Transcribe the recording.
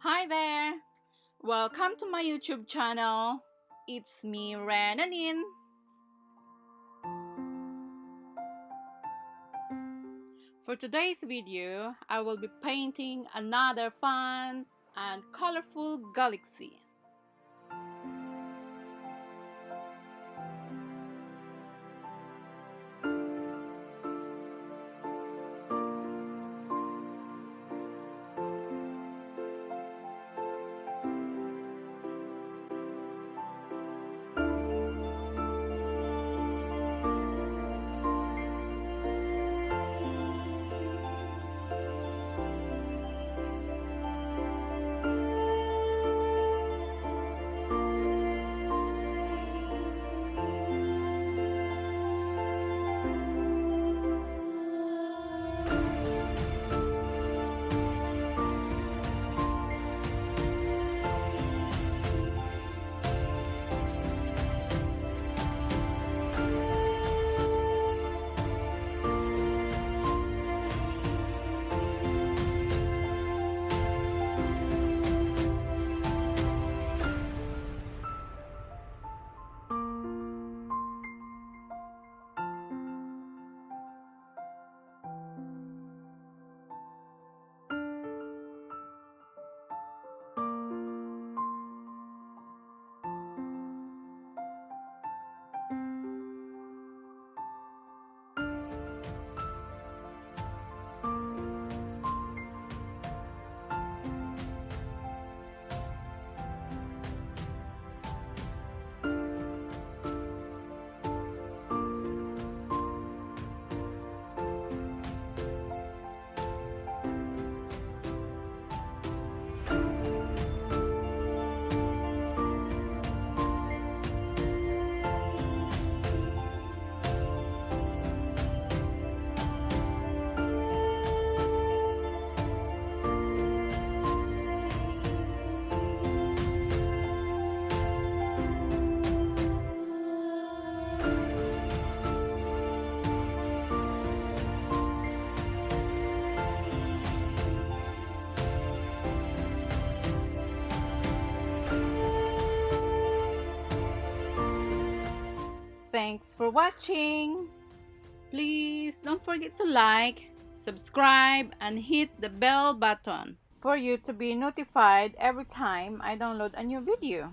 Hi there! Welcome to my YouTube channel. It's me, Renanin. For today's video, I will be painting another fun and colorful galaxy. Thanks for watching. Please don't forget to like, subscribe, and hit the bell button for you to be notified every time I download a new video.